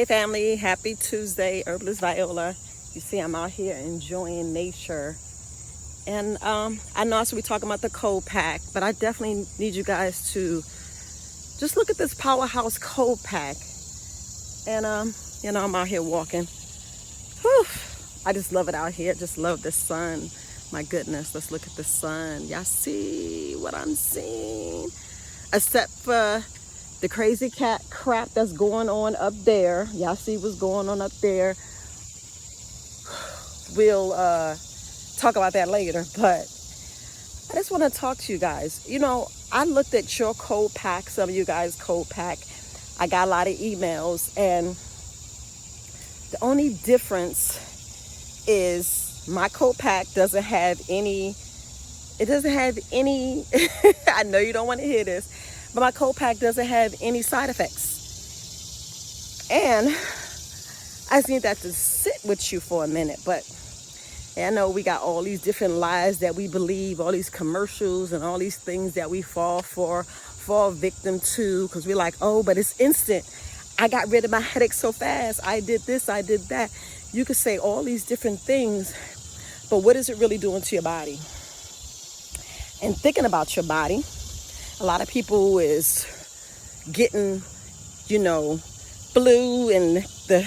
family, happy Tuesday. Herbalist Viola. You see, I'm out here enjoying nature. And I know we're talking about the cold pack, but I definitely need you guys to just look at this Powerhouse cold pack. And I'm out here walking. Whew. I just love it out here. Just love the sun. My goodness, let's look at the sun. Y'all see what I'm seeing? Except for the crazy cat crap that's going on up there. Y'all see what's going on up there. We'll talk about that later, but I just want to talk to you guys. You know, I looked at your cold pack, some of you guys cold pack. I got a lot of emails, and the only difference is my cold pack doesn't have any, I know you don't want to hear this, but my cold pack doesn't have any side effects. And I just need that to sit with you for a minute. But I know we got all these different lies that we believe, all these commercials and all these things that we fall victim to, because we're like, oh, but it's instant. I got rid of my headache so fast. I did this, I did that. You could say all these different things, but what is it really doing to your body? And thinking about your body, a lot of people is getting, flu and the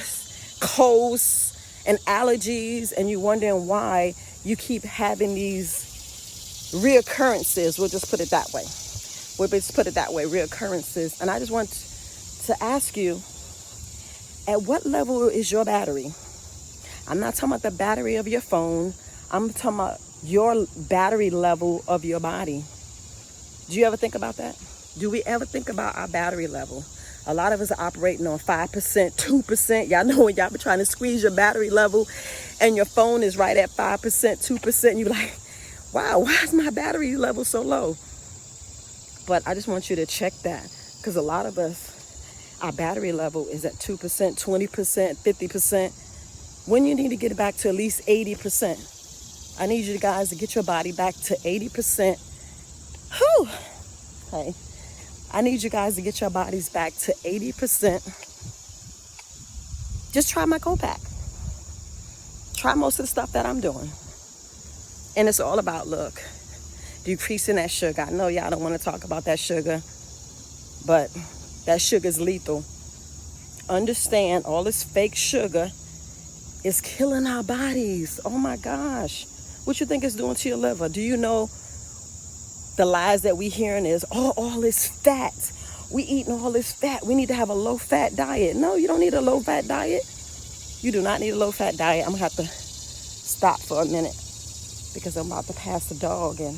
colds and allergies, and you're wondering why you keep having these reoccurrences. We'll just put it that way. Reoccurrences. And I just want to ask you, at what level is your battery? I'm not talking about the battery of your phone. I'm talking about your battery level of your body. Do you ever think about that? Do we ever think about our battery level? A lot of us are operating on 5%, 2%. Y'all know when y'all be trying to squeeze your battery level and your phone is right at 5%, 2%. And you're like, wow, why is my battery level so low? But I just want you to check that, because a lot of us, our battery level is at 2%, 20%, 50%. When you need to get it back to at least 80%. I need you guys to get your body back to 80%. Whew. Hey. I need you guys to get your bodies back to 80%. Just try my cold pack. Try most of the stuff that I'm doing. And it's all about, look, decreasing that sugar. I know y'all don't want to talk about that sugar, but that sugar is lethal. Understand, all this fake sugar is killing our bodies. Oh my gosh. What you think it's doing to your liver? Do you know the lies that we hearing is, oh, all this fat. We eating all this fat. We need to have a low-fat diet. No, you don't need a low-fat diet. You do not need a low-fat diet. I'm going to have to stop for a minute because I'm about to pass the dog, and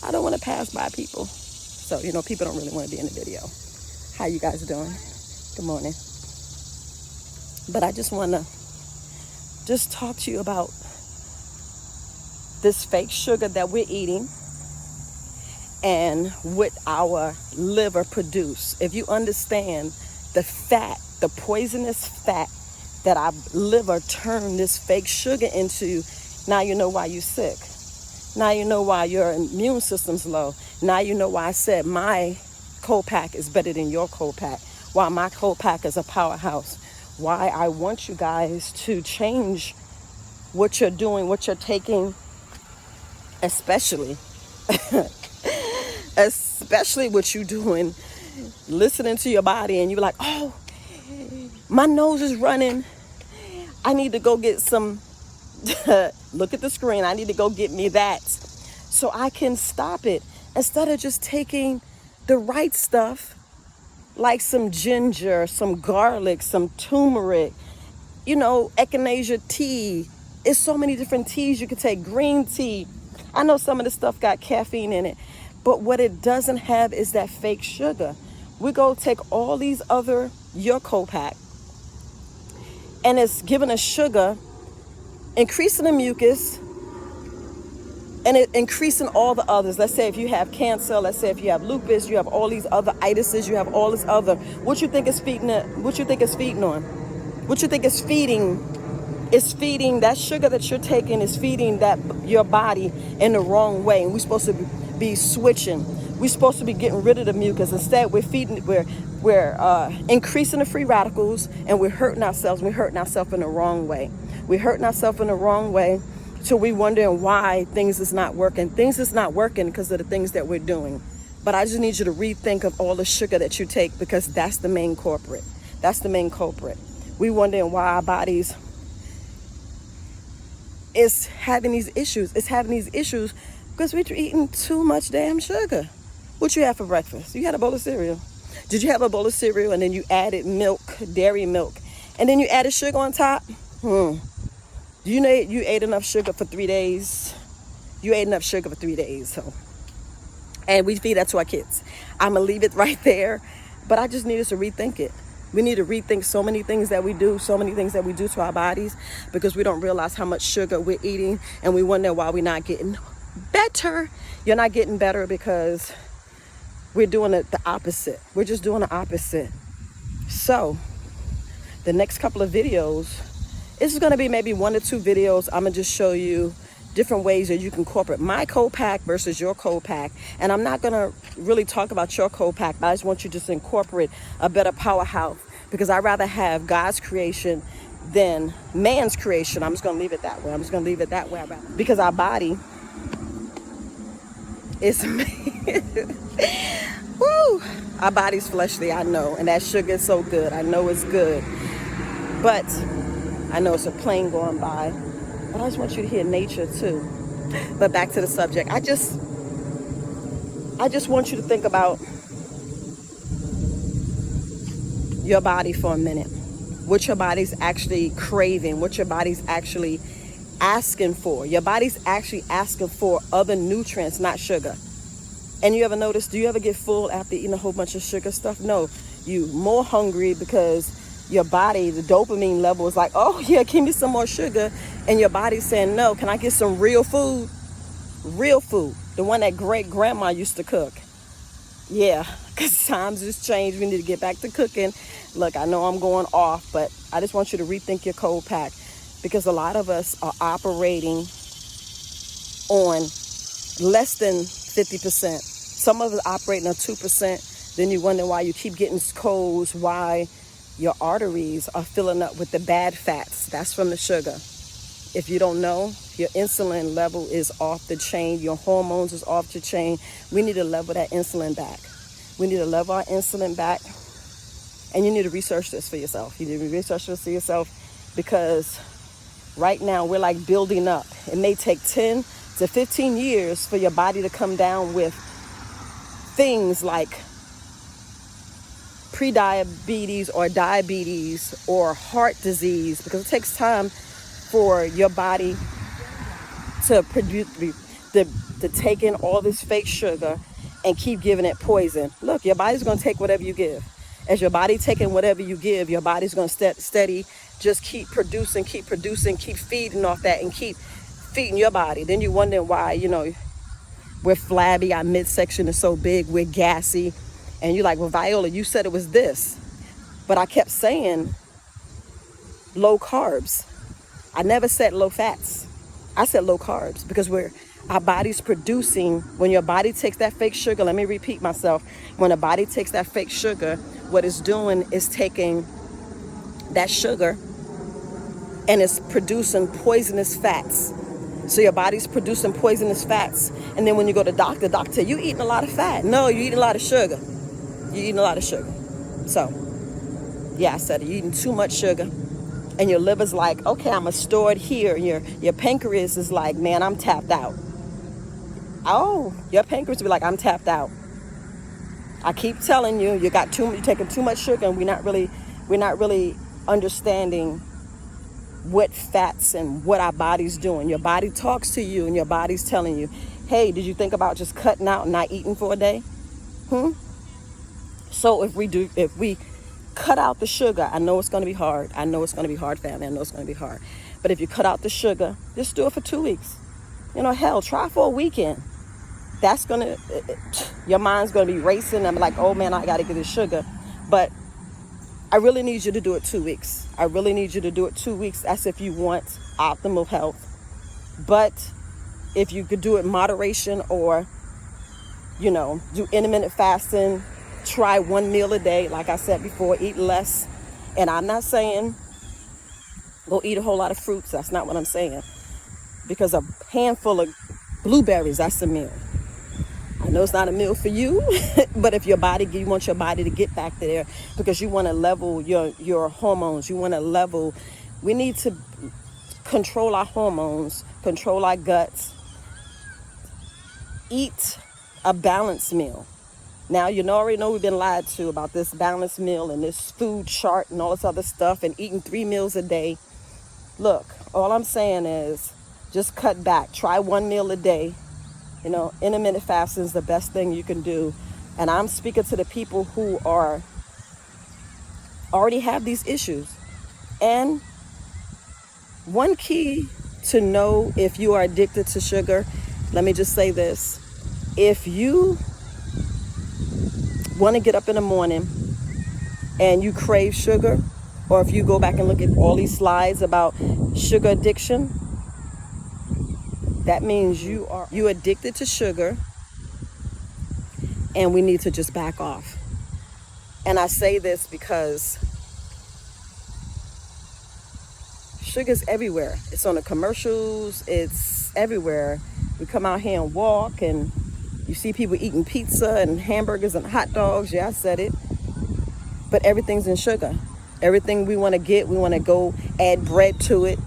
I don't want to pass by people. So, people don't really want to be in the video. How you guys doing? Good morning. But I just want to talk to you about this fake sugar that we're eating and what our liver produce. If you understand the fat, the poisonous fat that our liver turned this fake sugar into, now you know why you're sick. Now you know why your immune system's low. Now you know why I said my cold pack is better than your cold pack. Why my cold pack is a powerhouse. Why I want you guys to change what you're doing, what you're taking, especially what you're doing, listening to your body, and you're like, oh, my nose is running. I need to go get some, look at the screen. I need to go get me that so I can stop it, instead of just taking the right stuff, like some ginger, some garlic, some turmeric, echinacea tea. It's so many different teas you can take, green tea. I know some of the stuff got caffeine in it, but what it doesn't have is that fake sugar. We go take all these your cold pack, and it's giving us sugar, increasing the mucus, and it increasing all the others. Let's say if you have cancer, let's say if you have lupus, you have all these other itises, you have all this other. What you think is feeding it? What you think is feeding on? What you think is feeding? It's feeding that sugar that you're taking is feeding your body in the wrong way. And we're supposed to be switching. We're supposed to be getting rid of the mucus. Instead, we're We're increasing the free radicals, and we're hurting ourselves. We're hurting ourselves in the wrong way. We're hurting ourselves in the wrong way, so we wondering why things is not working. Things is not working because of the things that we're doing. But I just need you to rethink of all the sugar that you take, because that's the main culprit. That's the main culprit. We wondering why our bodies is having these issues. It's having these issues because we're eating too much damn sugar. What you had for breakfast? You had a bowl of cereal. Did you have a bowl of cereal and then you added milk, dairy milk, and then you added sugar on top? You know you ate enough sugar for 3 days. You ate enough sugar for 3 days. So, and we feed that to our kids. I'm gonna leave it right there, but I just need us to rethink it. We need to rethink so many things that we do, to our bodies, because we don't realize how much sugar we're eating, and we wonder why we're not getting better. You're not getting better because we're doing it the opposite. We're just doing the opposite. So the next couple of videos, this is going to be maybe 1 or 2 videos. I'm going to just show you different ways that you can incorporate my cold pack versus your cold pack. And I'm not going to really talk about your cold pack, but I just want you to just incorporate a better powerhouse, because I'd rather have God's creation than man's creation. I'm just going to leave it that way. Because our body is woo, our body's fleshly, I know, and that sugar is so good. I know it's good, but I know it's a plane going by. But I just want you to hear nature too. But back to the subject. I just want you to think about your body for a minute. What your body's actually craving, what your body's actually asking for. Your body's actually asking for other nutrients, not sugar. And you ever notice, do you ever get full after eating a whole bunch of sugar stuff? No, you more hungry because your body, the dopamine level is like, oh yeah, give me some more sugar. And your body's saying, no, can I get some real food? Real food, the one that great grandma used to cook. Yeah, because times has changed. We need to get back to cooking. Look, I know I'm going off, but I just want you to rethink your cold pack, because a lot of us are operating on less than 50%. Some of us operating on 2%. Then you wonder why you keep getting colds, why your arteries are filling up with the bad fats. That's from the sugar. If you don't know, your insulin level is off the chain. Your hormones is off the chain. We need to level that insulin back. We need to level our insulin back. And you need to research this for yourself. You need to research this for yourself, because right now we're like building up. It may take 10 to 15 years for your body to come down with things like pre-diabetes or diabetes or heart disease, because it takes time for your body to produce, to take in all this fake sugar and keep giving it poison. Look, your body's going to take whatever you give. As your body taking whatever you give, your body's going to steady just keep producing, keep feeding off that and keep feeding your body. Then you're wondering why, we're flabby, our midsection is so big, we're gassy. And you're like, well, Viola, you said it was this. But I kept saying low carbs. I never said low fats. I said low carbs, because our body's producing, when your body takes that fake sugar, let me repeat myself, when a body takes that fake sugar, what it's doing is taking that sugar and it's producing poisonous fats. So your body's producing poisonous fats. And then when you go to the doctor, you eating a lot of fat. No, you eating a lot of sugar. You're eating a lot of sugar. So, yeah, I said it. You're eating too much sugar. And your liver's like, okay, I'm going to store it here. Your pancreas is like, man, I'm tapped out. Oh, your pancreas will be like, I'm tapped out. I keep telling you, you're taking too much sugar, and we're not really understanding what fats and what our body's doing. Your body talks to you, and your body's telling you, hey, did you think about just cutting out and not eating for a day? So if we cut out the sugar, I know it's going to be hard. I know it's going to be hard, family. I know it's going to be hard. But if you cut out the sugar, just do it for 2 weeks. Hell, try for a weekend. That's your mind's going to be racing. I'm like, oh man, I got to get this sugar. But I really need you to do it 2 weeks. I really need you to do it 2 weeks. That's if you want optimal health. But if you could do it in moderation, or, do intermittent fasting, Try one meal a day. Like I said before, eat less. And I'm not saying go eat a whole lot of fruits. That's not what I'm saying. Because a handful of blueberries, that's a meal. I know it's not a meal for you, but if you want your body to get back there, because you want to level your hormones. You want to level. We need to control our hormones, control our guts, eat a balanced meal. Now, you already know we've been lied to about this balanced meal and this food chart and all this other stuff and eating 3 meals a day. Look, all I'm saying is just cut back. Try one meal a day. Intermittent fasting is the best thing you can do. And I'm speaking to the people who already have these issues. And one key to know if you are addicted to sugar, let me just say this. If you want to get up in the morning and you crave sugar, or if you go back and look at all these slides about sugar addiction, that means you addicted to sugar, and we need to just back off. And I say this because sugar's everywhere. It's on the commercials, it's everywhere. We come out here and walk and you see people eating pizza and hamburgers and hot dogs. Yeah, I said it. But everything's in sugar. Everything we want to get, we want to go add bread to it.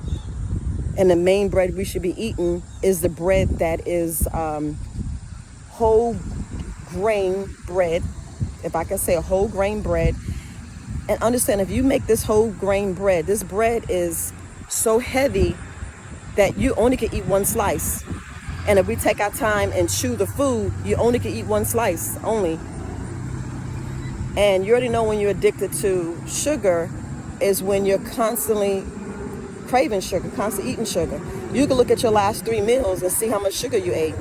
And the main bread we should be eating is the bread that is whole grain bread. If I can say a whole grain bread. And understand, if you make this whole grain bread, this bread is so heavy that you only can eat one slice. And if we take our time and chew the food, you only can eat one slice only. And you already know when you're addicted to sugar is when you're constantly craving sugar, constantly eating sugar. You can look at your last 3 meals and see how much sugar you ate.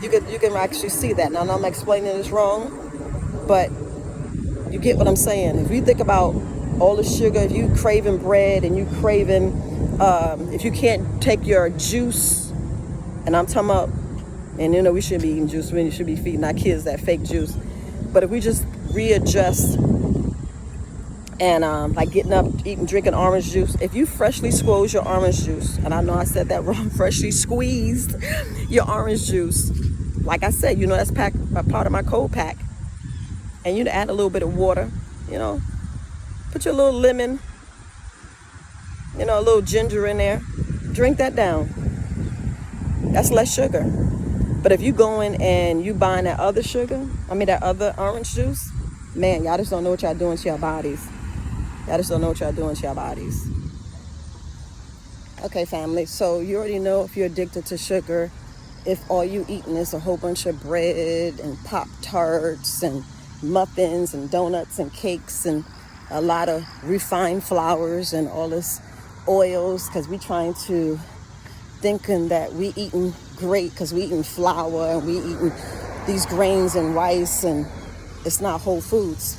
You can actually see that. Now, I'm explaining this wrong, but you get what I'm saying. If you think about all the sugar, if you craving bread and you craving, if you can't take your juice, and I'm talking about, and we shouldn't be eating juice, we should be feeding our kids that fake juice. But if we just readjust and like getting up, drinking orange juice, if you freshly squeeze your orange juice, and I know I said that wrong, freshly squeezed your orange juice, like I said, that's a part of my cold pack, and you add a little bit of water, put your little lemon, a little ginger in there, drink that down. That's less sugar. But if you go in and you buying that other orange juice, man, y'all just don't know what y'all doing to your bodies. Okay, family, so you already know if you're addicted to sugar, if all you eating is a whole bunch of bread and Pop-Tarts and muffins and donuts and cakes and a lot of refined flours and all this oils, because we trying to thinking that we eating great because we eating flour and we eating these grains and rice, and it's not whole foods.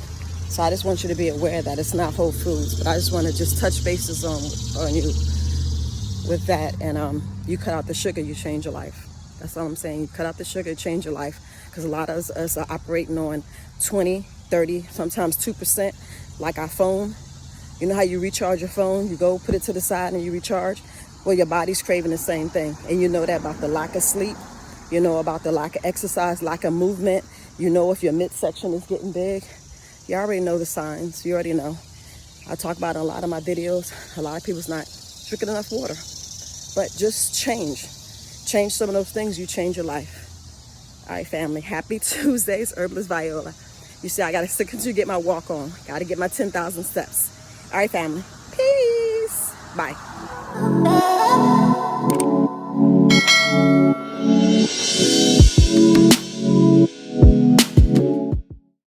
So I just want you to be aware that it's not whole foods. But I just want to just touch bases on you with that. And you cut out the sugar, you change your life. That's all I'm saying. You cut out the sugar, change your life. Because a lot of us are operating on 20, 30, sometimes 2%, like our phone. You know how you recharge your phone? You go put it to the side and you recharge. Well, your body's craving the same thing. And you know that about the lack of sleep. You know about the lack of exercise, lack of movement. You know if your midsection is getting big. You already know the signs. You already know. I talk about it in a lot of my videos. A lot of people's not drinking enough water. But just change. Change some of those things, you change your life. All right, family. Happy Tuesdays, Herbalist Viola. You see, I got to continue to get my walk on. Got to get my 10,000 steps. All right, family. Peace. Bye.